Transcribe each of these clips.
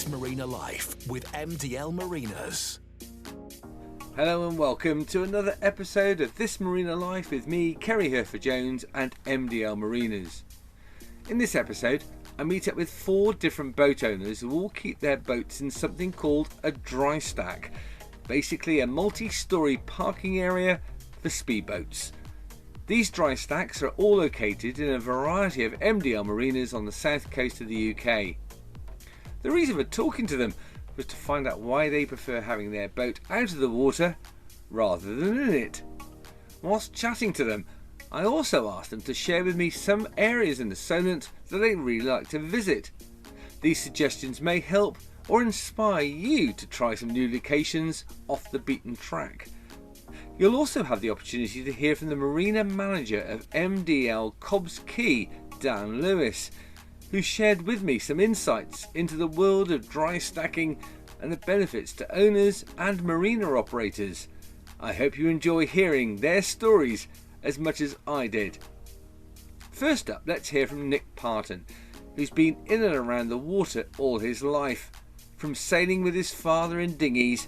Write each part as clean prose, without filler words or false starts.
This Marina Life with MDL Marinas. Hello and welcome to another episode of This Marina Life with me, Ceri Hurford-Jones and MDL Marinas. In this episode, I meet up with 4 different boat owners who all keep their boats in something called a dry stack, basically a multi-storey parking area for speedboats. These dry stacks are all located in a variety of MDL marinas on the south coast of the UK. The reason for talking to them was to find out why they prefer having their boat out of the water rather than in it. Whilst chatting to them, I also asked them to share with me some areas in the Solent that they really like to visit. These suggestions may help or inspire you to try some new locations off the beaten track. You'll also have the opportunity to hear from the marina manager of MDL Cobbs Quay, Dan Lewis, who shared with me some insights into the world of dry stacking and the benefits to owners and marina operators. I hope you enjoy hearing their stories as much as I did. First up, let's hear from Nick Parton, who's been in and around the water all his life, from sailing with his father in dinghies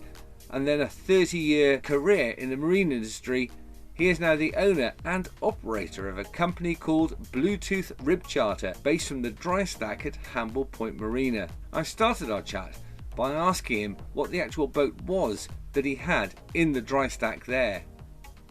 and then a 30-year career in the marine industry. He is now the owner and operator of a company called Bluetooth Rib Charter, based from the dry stack at Hamble Point Marina. I started our chat by asking him what the actual boat was that he had in the dry stack there.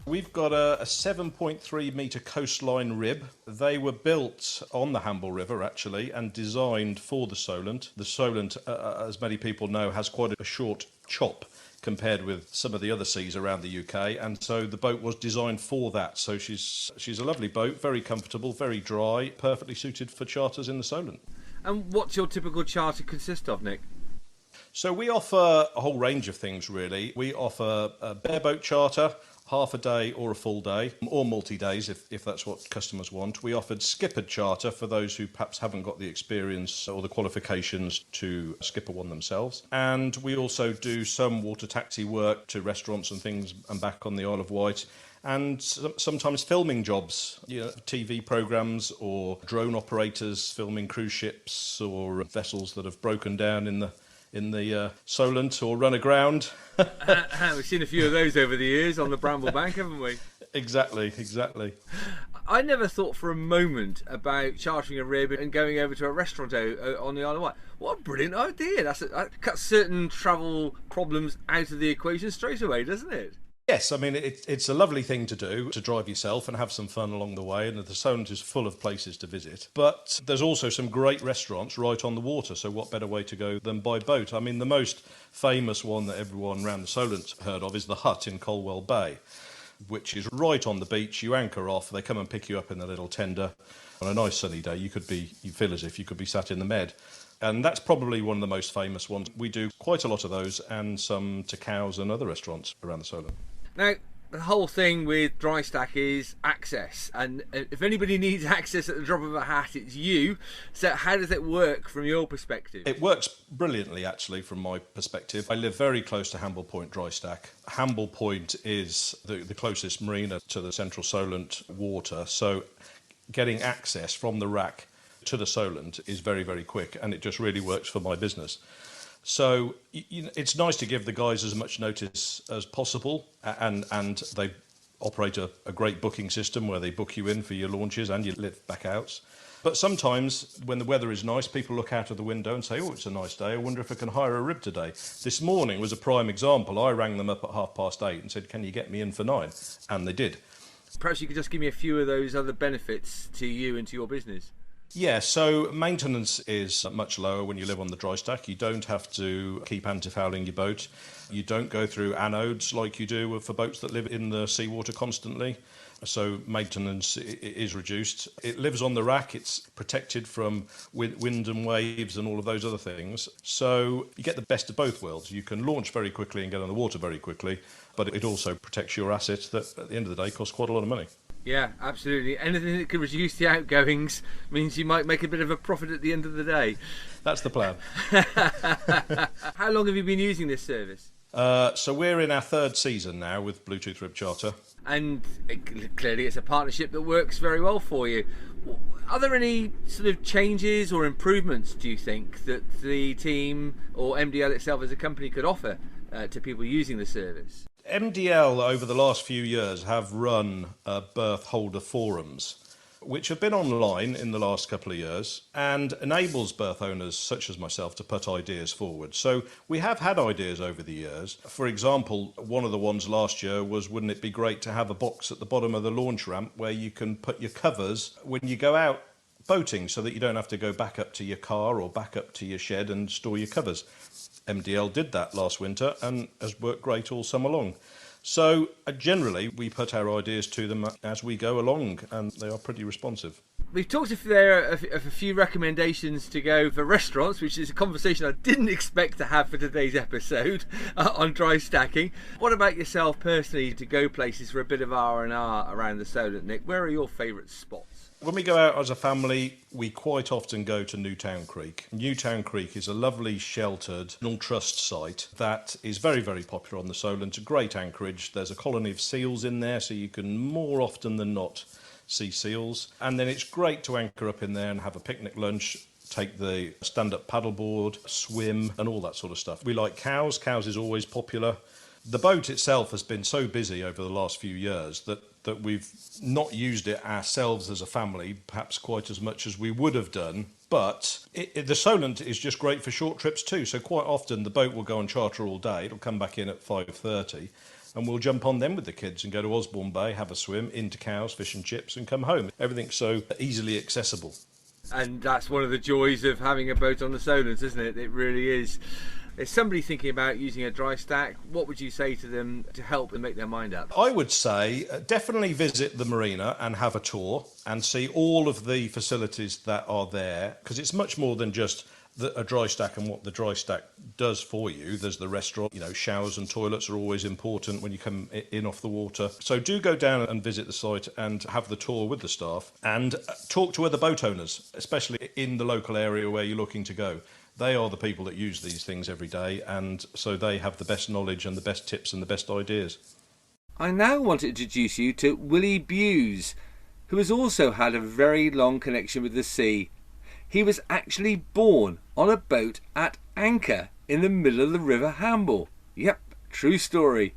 We've got a 7.3 metre coastline rib. They were built on the Hamble River, actually, and designed for the Solent. The Solent, as many people know, has quite a short chop compared with some of the other seas around the UK, and so the boat was designed for that. So she's a lovely boat, very comfortable, very dry, perfectly suited for charters in the Solent. And what's your typical charter consist of, Nick? So we offer a whole range of things, really. We offer a bareboat charter, half a day or a full day, or multi-days if that's what customers want. We offered skippered charter for those who perhaps haven't got the experience or the qualifications to skipper one themselves. And we also do some water taxi work to restaurants and things and back on the Isle of Wight. And sometimes filming jobs, TV programmes or drone operators filming cruise ships or vessels that have broken down in the Solent or run aground. We've seen a few of those over the years on the Bramble Bank, haven't we? Exactly. I never thought for a moment about chartering a rib and going over to a restaurant on the Isle of Wight. What a brilliant idea. That cuts certain travel problems out of the equation straight away, doesn't it? Yes, I mean, it's a lovely thing to do, to drive yourself and have some fun along the way, and the Solent is full of places to visit. But there's also some great restaurants right on the water, so what better way to go than by boat? I mean, the most famous one that everyone around the Solent heard of is the Hut in Colwell Bay, which is right on the beach. You anchor off, they come and pick you up in a little tender. On a nice sunny day, you feel as if you could be sat in the Med. And that's probably one of the most famous ones. We do quite a lot of those, and some to Cows and other restaurants around the Solent. Now, the whole thing with dry stack is access, and if anybody needs access at the drop of a hat, it's you. So how does it work from your perspective? It works brilliantly, actually, from my perspective. I live very close to Hamble Point dry stack. Hamble Point is the closest marina to the central Solent water, so getting access from the rack to the Solent is very, very quick, and it just really works for my business. So it's nice to give the guys as much notice as possible, and they operate a great booking system where they book you in for your launches and your lift back outs. But sometimes when the weather is nice, people look out of the window and say, oh, it's a nice day, I wonder if I can hire a rib today. This morning was a prime example. I rang them up at 8:30 and said, can you get me in for 9? And they did. Perhaps you could just give me a few of those other benefits to you and to your business. Yeah, so maintenance is much lower when you live on the dry stack. You don't have to keep antifouling your boat. You don't go through anodes like you do for boats that live in the seawater constantly. So maintenance is reduced. It lives on the rack. It's protected from wind and waves and all of those other things. So you get the best of both worlds. You can launch very quickly and get on the water very quickly, but it also protects your assets that at the end of the day cost quite a lot of money. Yeah, absolutely. Anything that could reduce the outgoings means you might make a bit of a profit at the end of the day. That's the plan. How long have you been using this service? So we're in our third season now with Bluetooth Rib Charter. And clearly it's a partnership that works very well for you. Are there any sort of changes or improvements, do you think, that the team or MDL itself as a company could offer to people using the service? MDL over the last few years have run berth holder forums, which have been online in the last couple of years and enables berth owners such as myself to put ideas forward. So we have had ideas over the years. For example, one of the ones last year was, wouldn't it be great to have a box at the bottom of the launch ramp where you can put your covers when you go out boating, so that you don't have to go back up to your car or back up to your shed and store your covers. MDL did that last winter and has worked great all summer long. So generally, we put our ideas to them as we go along, and they are pretty responsive. We've talked of a few recommendations to go for restaurants, which is a conversation I didn't expect to have for today's episode on dry stacking. What about yourself personally, to go places for a bit of R&R around the Solent, Nick? Where are your favourite spots? When we go out as a family, we quite often go to Newtown Creek. Newtown Creek is a lovely sheltered trust site that is very, very popular on the Solent. A great anchorage. There's a colony of seals in there, so you can more often than not see seals. And then it's great to anchor up in there and have a picnic lunch, take the stand-up paddleboard, swim and all that sort of stuff. We like cows. Cows is always popular. The boat itself has been so busy over the last few years that we've not used it ourselves as a family, perhaps quite as much as we would have done. But the Solent is just great for short trips too. So quite often the boat will go on charter all day. It'll come back in at 5:30 and we'll jump on them with the kids and go to Osborne Bay, have a swim, into Cowes, fish and chips and come home. Everything's so easily accessible. And that's one of the joys of having a boat on the Solent, isn't it? It really is. Is somebody thinking about using a dry stack? What would you say to them to help and make their mind up? I would say definitely visit the marina and have a tour and see all of the facilities that are there, because it's much more than just a dry stack and what the dry stack does for you. There's the restaurant, showers and toilets are always important when you come in off the water. So do go down and visit the site and have the tour with the staff and talk to other boat owners, especially in the local area where you're looking to go. They are the people that use these things every day, and so they have the best knowledge and the best tips and the best ideas. I now want to introduce you to Willie Buse, who has also had a very long connection with the sea. He was actually born on a boat at anchor in the middle of the River Hamble. Yep, true story.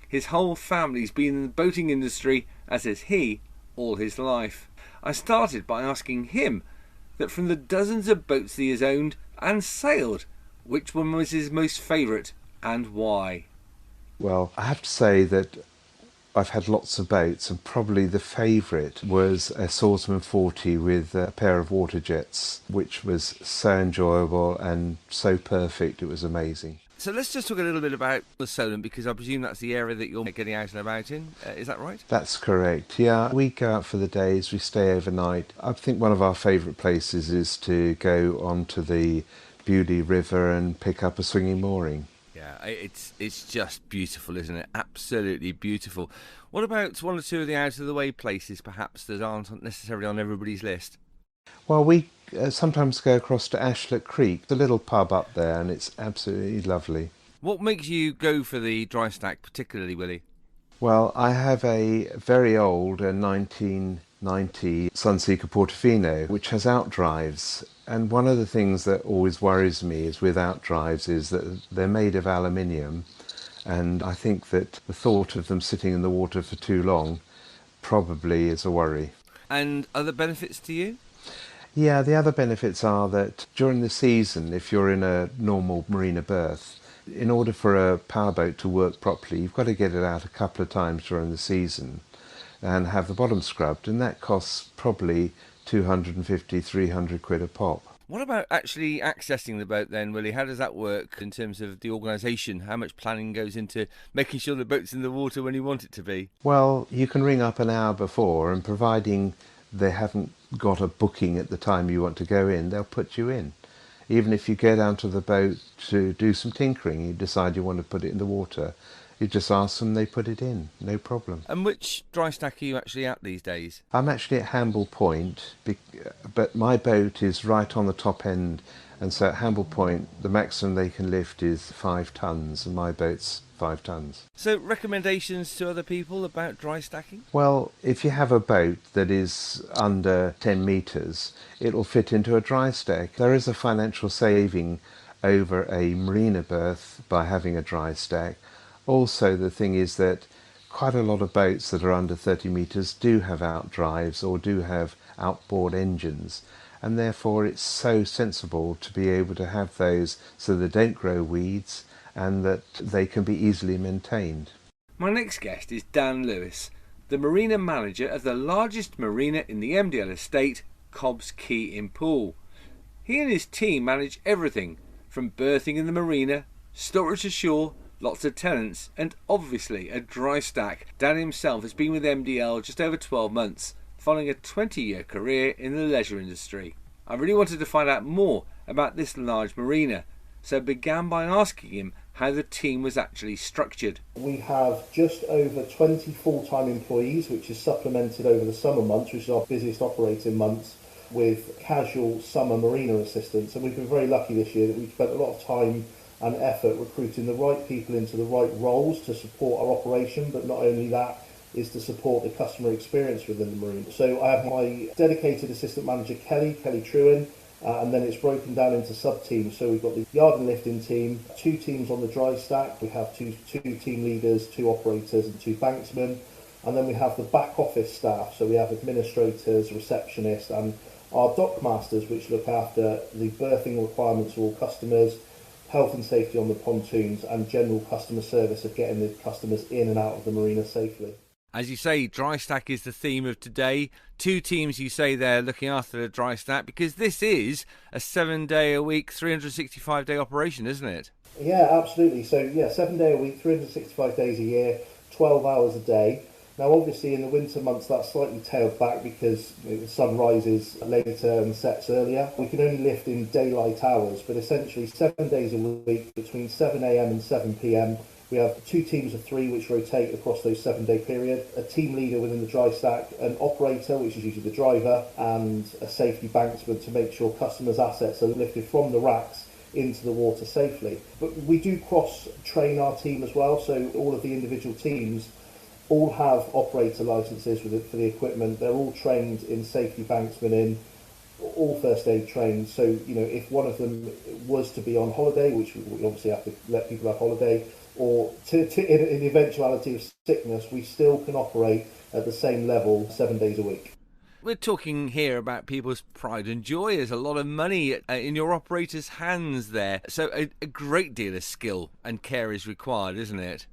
His whole family's been in the boating industry, as has he, all his life. I started by asking him that from the dozens of boats he has owned and sailed, which one was his most favourite and why? Well, I have to say that I've had lots of boats, and probably the favourite was a Swordsman 40 with a pair of water jets, which was so enjoyable and so perfect, it was amazing. So let's just talk a little bit about the Solent, because I presume that's the area that you're getting out and about in. Is that right? That's correct, yeah. We go out for the days, we stay overnight. I think one of our favourite places is to go onto the Buse River and pick up a swinging mooring. Yeah, it's just beautiful, isn't it? Absolutely beautiful. What about one or two of the out-of-the-way places, perhaps, that aren't necessarily on everybody's list? Well, we sometimes go across to Ashlet Creek, the little pub up there, and it's absolutely lovely. What makes you go for the dry stack particularly, Willie? Well, I have a very old 1990 Sunseeker Portofino, which has outdrives. And one of the things that always worries me is with outdrives is that they're made of aluminium. And I think that the thought of them sitting in the water for too long probably is a worry. And other benefits to you? Yeah, the other benefits are that during the season, if you're in a normal marina berth, in order for a powerboat to work properly, you've got to get it out a couple of times during the season and have the bottom scrubbed, and that costs probably 250, 300 quid a pop. What about actually accessing the boat then, Willie? How does that work in terms of the organisation? How much planning goes into making sure the boat's in the water when you want it to be? Well, you can ring up an hour before, and providing they haven't got a booking at the time you want to go in, they'll put you in. Even if you go down to the boat to do some tinkering, you decide you want to put it in the water, you just ask them, they put it in, no problem. And which dry stack are you actually at these days? I'm actually at Hamble Point, but my boat is right on the top end And so at Hamble Point, the maximum they can lift is 5 tonnes, and my boat's 5 tonnes. So recommendations to other people about dry stacking? Well, if you have a boat that is under 10 metres, it'll fit into a dry stack. There is a financial saving over a marina berth by having a dry stack. Also, the thing is that quite a lot of boats that are under 30 metres do have outdrives or do have outboard engines, and therefore it's so sensible to be able to have those so they don't grow weeds and that they can be easily maintained. My next guest is Dan Lewis, the marina manager of the largest marina in the MDL estate, Cobbs Quay in Poole. He and his team manage everything from berthing in the marina, storage ashore, lots of tenants, and obviously a dry stack. Dan himself has been with MDL just over 12 months, following a 20-year career in the leisure industry. I really wanted to find out more about this large marina, so began by asking him how the team was actually structured. We have just over 20 full-time employees, which is supplemented over the summer months, which is our busiest operating months, with casual summer marina assistants. And we've been very lucky this year that we've spent a lot of time and effort recruiting the right people into the right roles to support our operation, but not only that, is to support the customer experience within the marina. So I have my dedicated assistant manager Kelly Truin, and then it's broken down into sub-teams. So we've got the yard and lifting team, 2 teams on the dry stack, we have two team leaders, 2 operators and 2 banksmen, and then we have the back office staff, so we have administrators, receptionists and our dock masters, which look after the berthing requirements of all customers, health and safety on the pontoons and general customer service of getting the customers in and out of the marina safely. As you say, dry stack is the theme of today. 2 teams, you say, there looking after the dry stack, because this is a 7-day-a-week, 365-day operation, isn't it? Yeah, absolutely. So, 7 day a week, 365 days a year, 12 hours a day. Now, obviously, in the winter months, that's slightly tailed back because the sun rises later and sets earlier. We can only lift in daylight hours, but essentially 7 days a week between 7 a.m. and 7 p.m. We have 2 teams of 3 which rotate across those 7-day period, a team leader within the dry stack, an operator, which is usually the driver, and a safety banksman to make sure customers' assets are lifted from the racks into the water safely. But we do cross-train our team as well, so all of the individual teams all have operator licences for the equipment. They're all trained in safety banksman in, all first aid trained. So, if one of them was to be on holiday, which we obviously have to let people have holiday, or in the eventuality of sickness, we still can operate at the same level 7 days a week. We're talking here about people's pride and joy. There's a lot of money in your operator's hands there. So a great deal of skill and care is required, isn't it?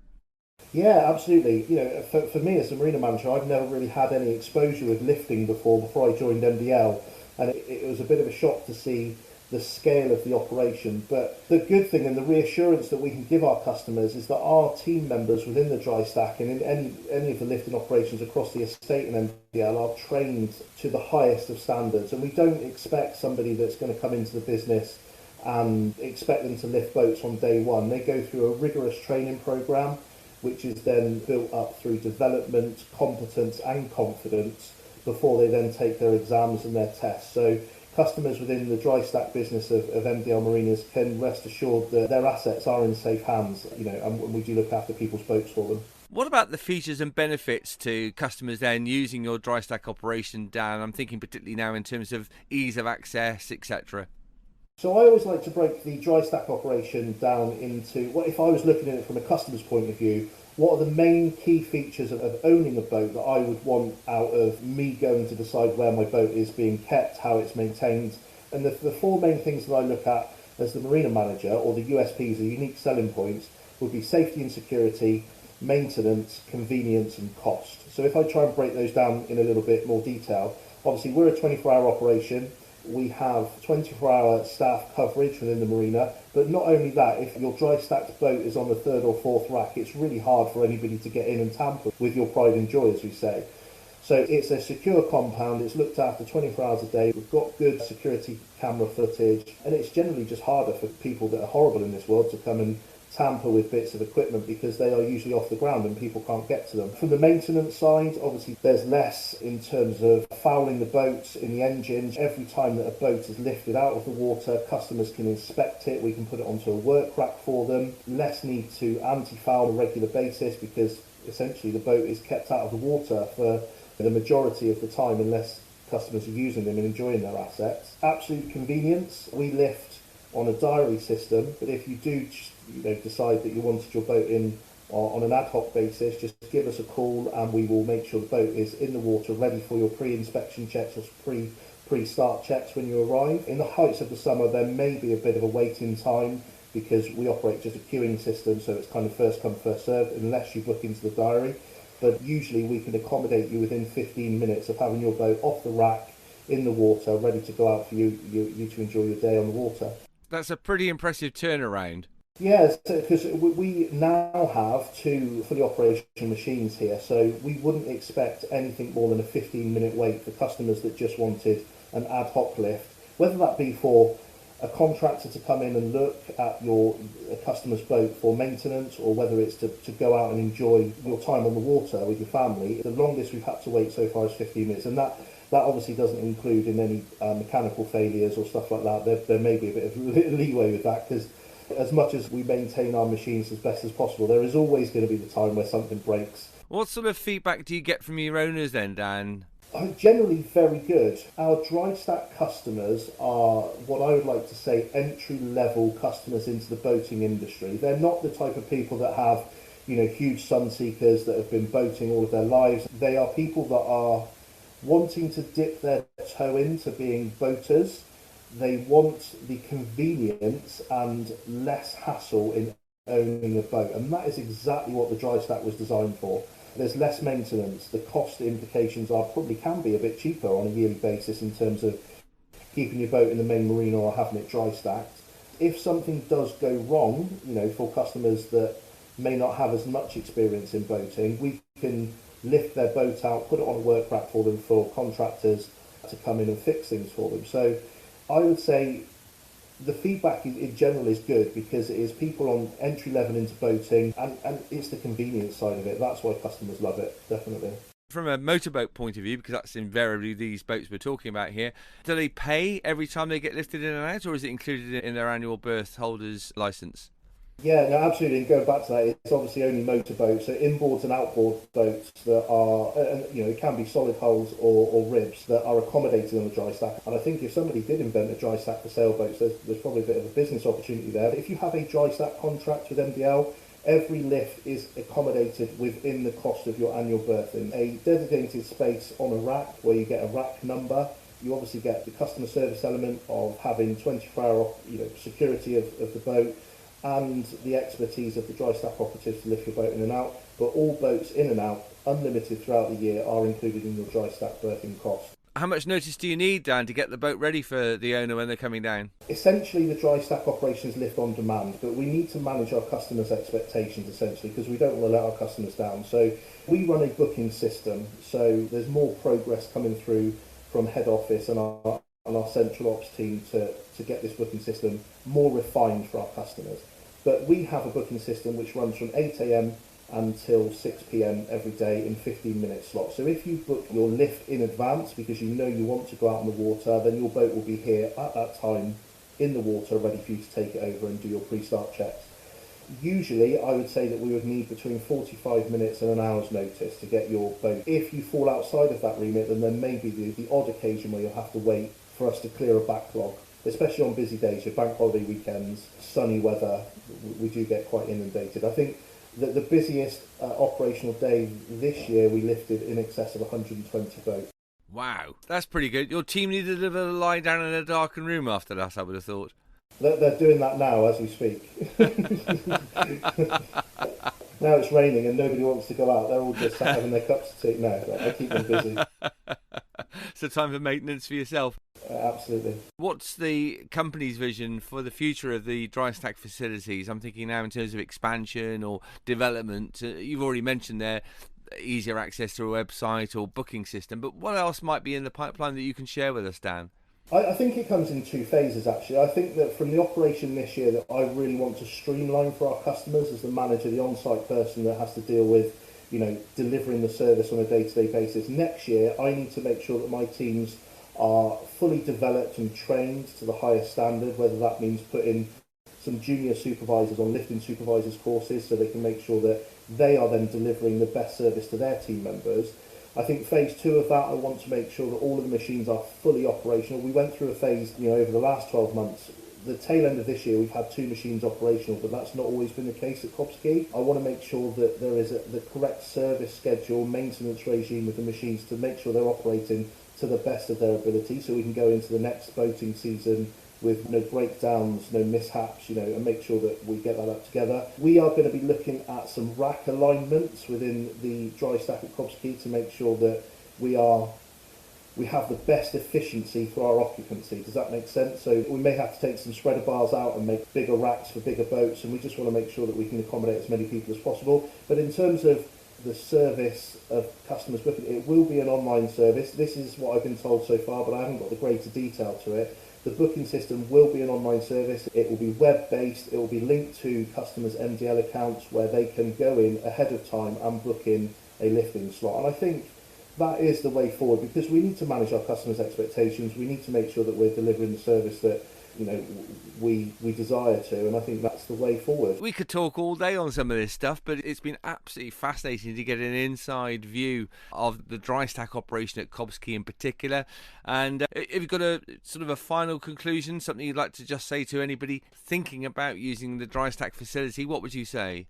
Yeah, absolutely. For me as a marina manager, I've never really had any exposure with lifting before I joined MDL, and it was a bit of a shock to see the scale of the operation. But the good thing and the reassurance that we can give our customers is that our team members within the dry stack and in any of the lifting operations across the estate in MDL are trained to the highest of standards, and we don't expect somebody that's going to come into the business and expect them to lift boats on day one. They go through a rigorous training programme, which is then built up through development, competence and confidence before they then take their exams and their tests. So customers within the dry stack business of MDL Marinas can rest assured that their assets are in safe hands, and we do look after people's boats for them. What about the features and benefits to customers then using your dry stack operation, Dan? I'm thinking particularly now in terms of ease of access, etc. So I always like to break the dry stack operation down into, if I was looking at it from a customer's point of view, what are the main key features of owning a boat that I would want out of me going to decide where my boat is being kept, how it's maintained. And the 4 main things that I look at as the marina manager, or the USPs, the unique selling points, would be safety and security, maintenance, convenience and cost. So if I try and break those down in a little bit more detail, obviously we're a 24-hour operation. We have 24-hour staff coverage within the marina, but not only that, if your dry stacked boat is on the 3rd or 4th rack, it's really hard for anybody to get in and tamper with your pride and joy, as we say. So it's a secure compound, it's looked after 24 hours a day, we've got good security camera footage, and it's generally just harder for people that are horrible in this world to come and tamper with bits of equipment because they are usually off the ground and people can't get to them. From the maintenance side, obviously there's less in terms of fouling the boats in the engines. Every time that a boat is lifted out of the water, customers can inspect it, we can put it onto a work rack for them. Less need to anti-foul on a regular basis because essentially the boat is kept out of the water for the majority of the time unless customers are using them and enjoying their assets. Absolute convenience. We lift on a diary system, but if you do decide that you wanted your boat in on an ad hoc basis, just give us a call and we will make sure the boat is in the water ready for your pre-inspection checks or pre-start checks when you arrive. In the heights of the summer there may be a bit of a waiting time because we operate just a queuing system, so it's kind of first come first served unless you book into the diary. But usually we can accommodate you within 15 minutes of having your boat off the rack, in the water, ready to go out for you to enjoy your day on the water. That's a pretty impressive turnaround. Yes, because we now have 2 fully operational machines here, so we wouldn't expect anything more than a 15-minute wait for customers that just wanted an ad hoc lift, whether that be for a contractor to come in and look at a customer's boat for maintenance, or whether it's to go out and enjoy your time on the water with your family. The longest we've had to wait so far is 15 minutes, and that obviously doesn't include in any mechanical failures or stuff like that. There may be a bit of leeway with that, because as much as we maintain our machines as best as possible, there is always going to be the time where something breaks. What sort of feedback do you get from your owners then, Dan? Generally very good. Our dry stack customers are what I would like to say entry-level customers into the boating industry. They're not the type of people that have, huge sun seekers that have been boating all of their lives. They are people that are wanting to dip their toe into being boaters. They want the convenience and less hassle in owning a boat, and that is exactly what the dry stack was designed for. There's less maintenance. The cost implications can be a bit cheaper on a yearly basis in terms of keeping your boat in the main marina or having it dry stacked. If something does go wrong, for customers that may not have as much experience in boating, we can lift their boat out, put it on a work rack for them for contractors to come in and fix things for them. So I would say the feedback in general is good because it is people on entry level into boating, and it's the convenience side of it. That's why customers love it, definitely. From a motorboat point of view, because that's invariably these boats we're talking about here, do they pay every time they get lifted in and out, or is it included in their annual berth holder's licence? Yeah, no, absolutely. And going back to that, it's obviously only motorboats, so inboard and outboard boats that are, it can be solid hulls or ribs that are accommodated on the dry stack. And I think if somebody did invent a dry stack for sailboats, there's probably a bit of a business opportunity there. But if you have a dry stack contract with MDL, every lift is accommodated within the cost of your annual berthing. A designated space on a rack where you get a rack number. You obviously get the customer service element of having 24-hour security of the boat, and the expertise of the dry stack operatives to lift your boat in and out. But all boats in and out, unlimited throughout the year, are included in your dry stack berthing cost. How much notice do you need, Dan, to get the boat ready for the owner when they're coming down? Essentially, the dry stack operations lift on demand, but we need to manage our customers' expectations, essentially, because we don't want to let our customers down. So we run a booking system, so there's more progress coming through from head office and our central ops team to get this booking system more refined for our customers. But we have a booking system which runs from 8 a.m. until 6 p.m. every day in 15-minute slots. So if you book your lift in advance because you want to go out on the water, then your boat will be here at that time in the water ready for you to take it over and do your pre-start checks. Usually I would say that we would need between 45 minutes and an hour's notice to get your boat. If you fall outside of that remit, then there may be the odd occasion where you'll have to wait for us to clear a backlog, especially on busy days, your bank holiday weekends, sunny weather, we do get quite inundated. I think that the busiest operational day this year, we lifted in excess of 120 boats. Wow, that's pretty good. Your team needed to lie down in a darkened room after that, I would have thought. They're doing that now as we speak. Now it's raining and nobody wants to go out. They're all just sat having their cups of tea. No, I keep them busy. So time for maintenance for yourself. Absolutely. What's the company's vision for the future of the dry stack facilities? I'm thinking now in terms of expansion or development. You've already mentioned there easier access to a website or booking system. But what else might be in the pipeline that you can share with us, Dan? I think it comes in two phases, actually. I think that from the operation this year that I really want to streamline for our customers as the manager, the on-site person that has to deal with, delivering the service on a day-to-day basis. Next year, I need to make sure that my teams are fully developed and trained to the highest standard, whether that means putting some junior supervisors on lifting supervisors courses so they can make sure that they are then delivering the best service to their team members. I think phase two of that, I want to make sure that all of the machines are fully operational. We went through a phase, over the last 12 months. The tail end of this year, we've had 2 machines operational, but that's not always been the case at Cobski. I want to make sure that there is the correct service schedule, maintenance regime with the machines to make sure they're operating to the best of their ability, so we can go into the next boating season with no breakdowns, no mishaps, and make sure that we get that up together. We are going to be looking at some rack alignments within the dry stack at Cobski to make sure that we have the best efficiency for our occupancy. Does that make sense? So we may have to take some spreader bars out and make bigger racks for bigger boats, and we just want to make sure that we can accommodate as many people as possible. But in terms of the service of customers booking, it will be an online service. This is what I've been told so far, but I haven't got the greater detail to it. The booking system will be an online service. It will be web-based. It will be linked to customers' MDL accounts where they can go in ahead of time and book in a lifting slot. And I think that is the way forward, because we need to manage our customers' expectations. We need to make sure that we're delivering the service that we desire to, and I think that's the way forward. We could talk all day on some of this stuff, but it's been absolutely fascinating to get an inside view of the dry stack operation at Cobski in particular. And if you've got a sort of a final conclusion, something you'd like to just say to anybody thinking about using the dry stack facility, what would you say?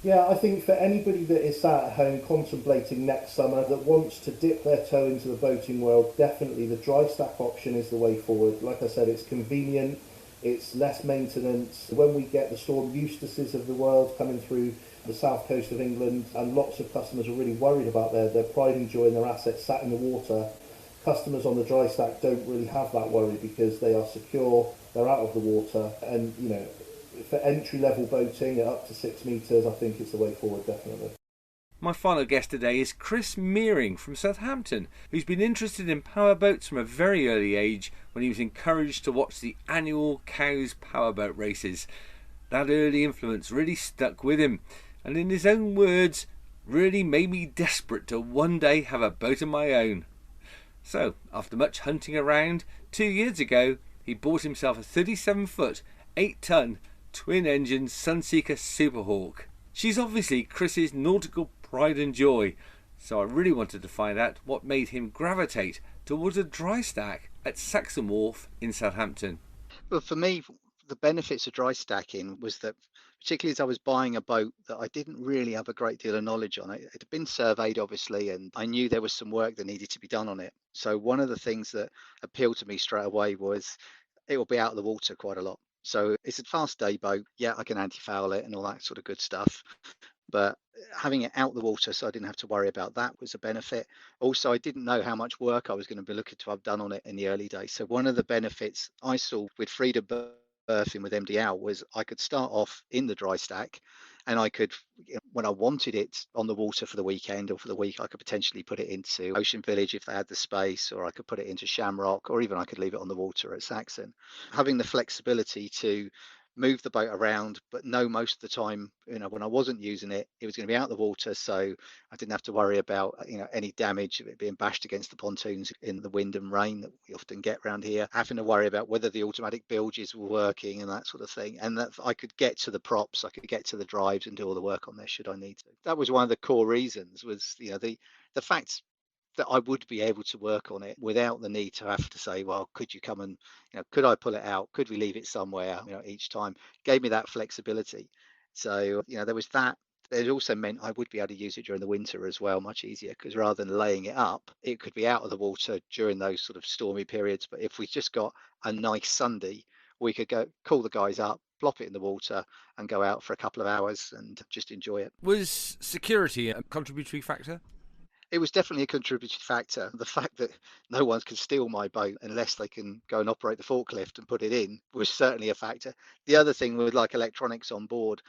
Yeah, I think for anybody that is sat at home contemplating next summer that wants to dip their toe into the boating world, definitely the dry stack option is the way forward. Like I said, it's convenient, it's less maintenance. When we get the Storm Eustaces of the world coming through the south coast of England, and lots of customers are really worried about their pride and joy in their assets sat in the water, customers on the dry stack don't really have that worry because they are secure, they're out of the water, and for entry-level boating at up to 6 metres, I think it's the way forward, definitely. My final guest today is Chris Mearing from Southampton, who's been interested in powerboats from a very early age when he was encouraged to watch the annual Cows powerboat races. That early influence really stuck with him, and in his own words, really made me desperate to one day have a boat of my own. So, after much hunting around, 2 years ago, he bought himself a 37-foot, 8-ton, twin-engine Sunseeker Superhawk. She's obviously Chris's nautical pride and joy, so I really wanted to find out what made him gravitate towards a dry stack at Saxon Wharf in Southampton. Well, for me, the benefits of dry stacking was that, particularly as I was buying a boat that I didn't really have a great deal of knowledge on, it had been surveyed, obviously, and I knew there was some work that needed to be done on it. So one of the things that appealed to me straight away was it will be out of the water quite a lot. So it's a fast day boat. Yeah, I can anti-foul it and all that sort of good stuff. But having it out the water so I didn't have to worry about that was a benefit. Also, I didn't know how much work I was going to be looking to have done on it in the early days. So one of the benefits I saw with freedom berthing with MDL was I could start off in the dry stack, and I could, when I wanted it on the water for the weekend or for the week, I could potentially put it into Ocean Village if they had the space, or I could put it into Shamrock, or even I could leave it on the water at Saxon. Having the flexibility to move the boat around, but know most of the time, when I wasn't using it, it was going to be out of the water, so I didn't have to worry about, any damage of it being bashed against the pontoons in the wind and rain that we often get around here, having to worry about whether the automatic bilges were working and that sort of thing, and that I could get to the props, I could get to the drives and do all the work on there should I need to. That was one of the core reasons, was the fact that I would be able to work on it without the need to have to say, well, could you come and, could I pull it out? Could we leave it somewhere, each time? Gave me that flexibility. So, there was that. It also meant I would be able to use it during the winter as well, much easier, because rather than laying it up, it could be out of the water during those sort of stormy periods. But if we just got a nice Sunday, we could go call the guys up, plop it in the water and go out for a couple of hours and just enjoy it. Was security a contributory factor? It was definitely a contributing factor. The fact that no one can steal my boat unless they can go and operate the forklift and put it in was certainly a factor. The other thing with like electronics on board,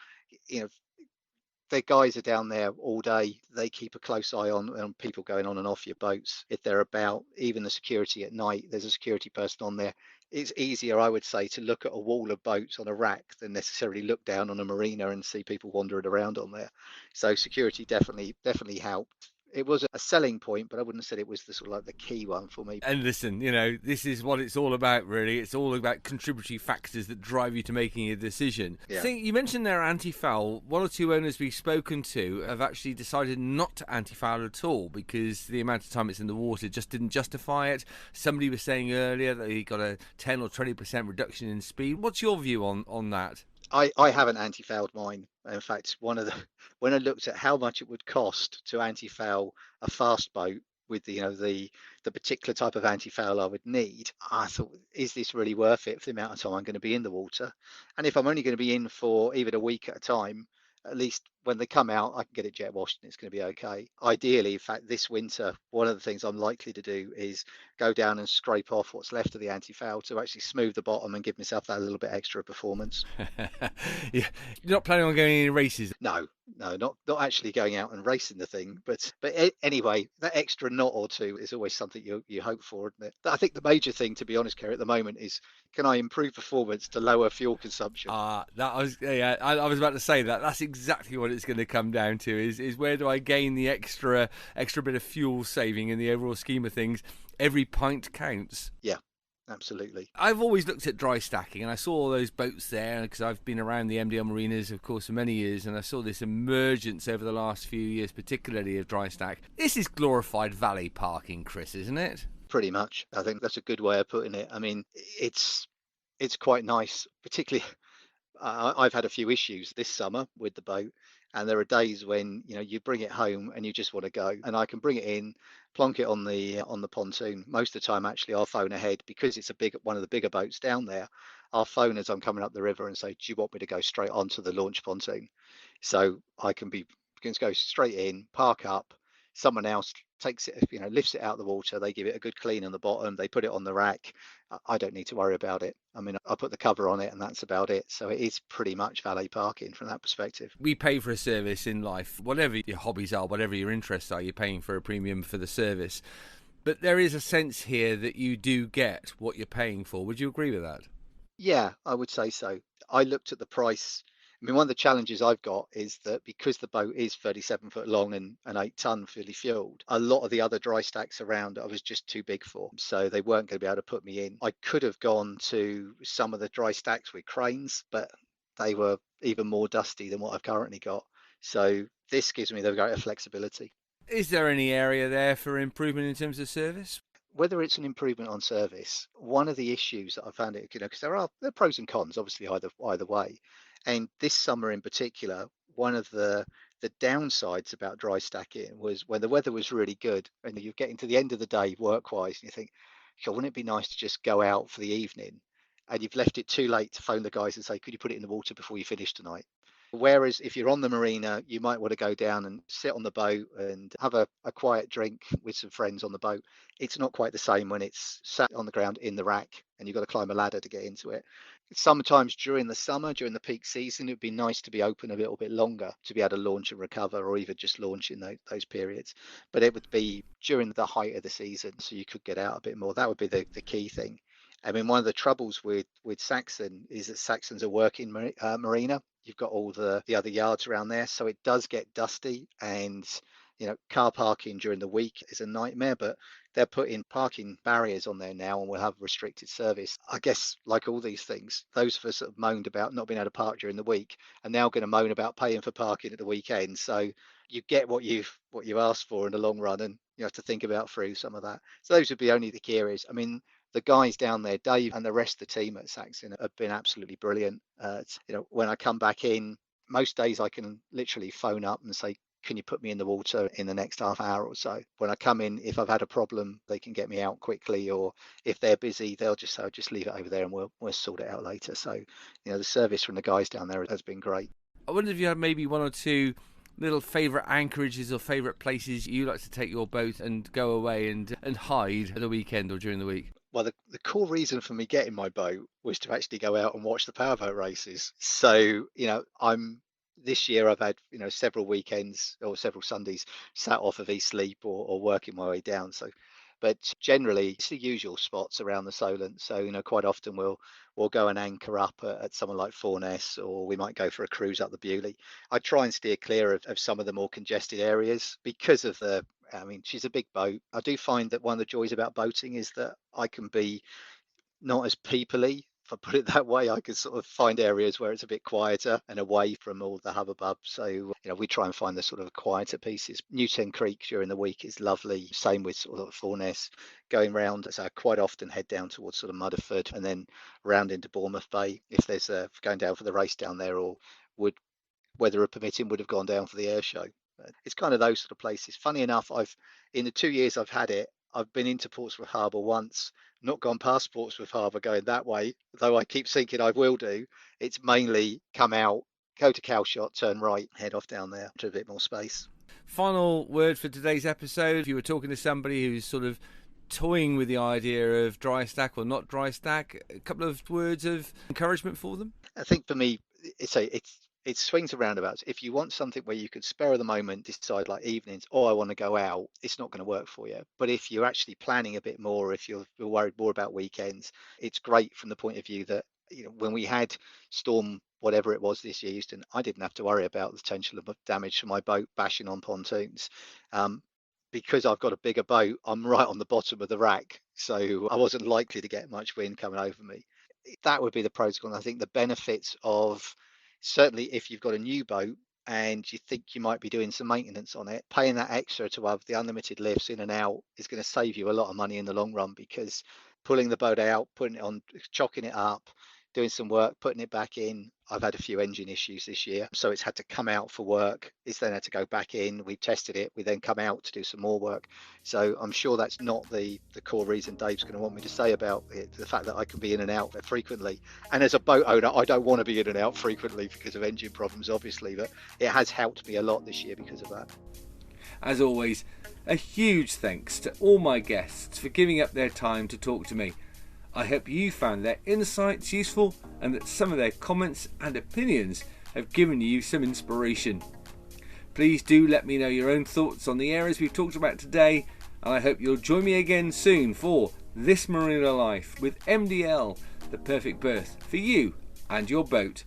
their guys are down there all day. They keep a close eye on people going on and off your boats if they're about. Even the security at night, there's a security person on there. It's easier, I would say, to look at a wall of boats on a rack than necessarily look down on a marina and see people wandering around on there. So security definitely helped. It was a selling point, but I wouldn't have said it was the sort of like the key one for me. And listen, this is what it's all about, really. It's all about contributory factors that drive you to making a decision. Yeah. I think you mentioned there anti-foul. One or two owners we've spoken to have actually decided not to anti-foul at all because the amount of time it's in the water just didn't justify it. Somebody was saying earlier that he got a 10 or 20% reduction in speed. What's your view on that? I haven't anti-fouled mine. In fact, when I looked at how much it would cost to anti-foul a fast boat with the particular type of anti-foul I would need, I thought, is this really worth it for the amount of time I'm going to be in the water? And if I'm only going to be in for even a week at a time, at least when they come out, I can get it jet washed and it's going to be okay. Ideally, in fact, this winter, one of the things I'm likely to do is go down and scrape off what's left of the anti-foul to actually smooth the bottom and give myself that little bit extra performance. Yeah. You're not planning on going any races? No, not actually going out and racing the thing. But anyway, that extra knot or two is always something you hope for, isn't it? I think the major thing, to be honest, Kerry, at the moment is, can I improve performance to lower fuel consumption? I was about to say that. That's exactly what it's going to come down to. Is where do I gain the extra bit of fuel saving in the overall scheme of things? Every pint counts. Yeah. Absolutely. I've always looked at dry stacking, and I saw all those boats there because I've been around the MDL Marinas, of course, for many years, and I saw this emergence over the last few years, particularly of dry stack. This is glorified valet parking, Chris, isn't it? Pretty much. I think that's a good way of putting it. I mean, it's quite nice, particularly. I've had a few issues this summer with the boat, and there are days when you bring it home and you just want to go, and I can bring it in, plonk it on the pontoon. Most of the time, actually, I'll phone ahead because it's one of the bigger boats down there. I'll phone as I'm coming up the river and say, "Do you want me to go straight onto the launch pontoon?" So I can go straight in, park up. Someone else takes it, lifts it out of the water. They give it a good clean on the bottom. They put it on the rack. I don't need to worry about it. I mean, I put the cover on it and that's about it. So it is pretty much valet parking from that perspective. We pay for a service in life. Whatever your hobbies are, whatever your interests are, you're paying for a premium for the service. But there is a sense here that you do get what you're paying for. Would you agree with that? Yeah, I would say so. I looked at the price. I mean, one of the challenges I've got is that because the boat is 37 foot long and 8 ton fully fueled, a lot of the other dry stacks around I was just too big for. So they weren't going to be able to put me in. I could have gone to some of the dry stacks with cranes, but they were even more dusty than what I've currently got. So this gives me the greater flexibility. Is there any area there for improvement in terms of service? Whether it's an improvement on service, one of the issues that I found it, because there are pros and cons, obviously, either way. And this summer in particular, one of the downsides about dry stacking was when the weather was really good and you're getting to the end of the day work-wise, and you think, "God, wouldn't it be nice to just go out for the evening?" And you've left it too late to phone the guys and say, "Could you put it in the water before you finish tonight?" Whereas if you're on the marina, you might want to go down and sit on the boat and have a quiet drink with some friends on the boat. It's not quite the same when it's sat on the ground in the rack and you've got to climb a ladder to get into it. Sometimes during the summer, during the peak season, it'd be nice to be open a little bit longer to be able to launch and recover, or even just launch in those periods. But it would be during the height of the season, so you could get out a bit more. That would be the key thing. I mean, one of the troubles with Saxon is that Saxon's a working marina. You've got all the other yards around there, so it does get dusty, and car parking during the week is a nightmare. But they're putting parking barriers on there now, and we'll have restricted service. I guess, like all these things, those of us that have moaned about not being able to park during the week are now going to moan about paying for parking at the weekend. So you get what you've asked for in the long run, and you have to think about through some of that. So those would be only the key areas. I mean, the guys down there, Dave and the rest of the team at Saxon, have been absolutely brilliant. When I come back in, most days I can literally phone up and say, "Can you put me in the water in the next half hour or so?" When I come in, if I've had a problem, they can get me out quickly, or if they're busy, they'll just say, "Just leave it over there and we'll sort it out later." So, the service from the guys down there has been great. I wonder if you have maybe one or two little favourite anchorages or favourite places you like to take your boat and go away and hide at the weekend or during the week. Well, the core reason for me getting my boat was to actually go out and watch the powerboat races. So, I'm this year I've had, several weekends or several Sundays sat off of Eastleap or working my way down. So, but generally it's the usual spots around the Solent. So, quite often we'll go and anchor up at someone like Fourness, or we might go for a cruise up the Bewley. I try and steer clear of some of the more congested areas because of she's a big boat. I do find that one of the joys about boating is that I can be not as peoply, if I put it that way. I can sort of find areas where it's a bit quieter and away from all the hubbub. So, we try and find the sort of quieter pieces. Newton Creek during the week is lovely. Same with sort of Fourness. Going round, so I quite often head down towards sort of Mudderford and then round into Bournemouth Bay if there's going down for the race down there, or would, weather permitting, would have gone down for the air show. It's kind of those sort of places. Funny enough, in the 2 years I've had it, I've been into Portsmouth Harbour once, not gone past Portsmouth Harbour going that way, though I keep thinking I will do. It's mainly come out, go to Calshot, turn right, head off down there to a bit more space. Final word for today's episode. If you were talking to somebody who's sort of toying with the idea of dry stack or not dry stack, a couple of words of encouragement for them? I think for me, it swings and roundabouts. If you want something where you could spare of the moment, decide like evenings, I want to go out, it's not going to work for you. But if you're actually planning a bit more, if you're worried more about weekends, it's great from the point of view that, when we had storm, whatever it was this year, Houston, I didn't have to worry about the potential of damage to my boat bashing on pontoons. Because I've got a bigger boat, I'm right on the bottom of the rack. So I wasn't likely to get much wind coming over me. That would be the pros and cons. I think the benefits of, certainly if you've got a new boat and you think you might be doing some maintenance on it, paying that extra to have the unlimited lifts in and out is going to save you a lot of money in the long run, because pulling the boat out, putting it on, chocking it up, doing some work, putting it back in. I've had a few engine issues this year, so it's had to come out for work. It's then had to go back in. We tested it. We then come out to do some more work. So I'm sure that's not the core reason Dave's going to want me to say about it, the fact that I can be in and out frequently. And as a boat owner, I don't want to be in and out frequently because of engine problems, obviously, but it has helped me a lot this year because of that. As always, a huge thanks to all my guests for giving up their time to talk to me. I hope you found their insights useful and that some of their comments and opinions have given you some inspiration. Please do let me know your own thoughts on the areas we've talked about today, and I hope you'll join me again soon for This Marina Life with MDL, the perfect berth for you and your boat.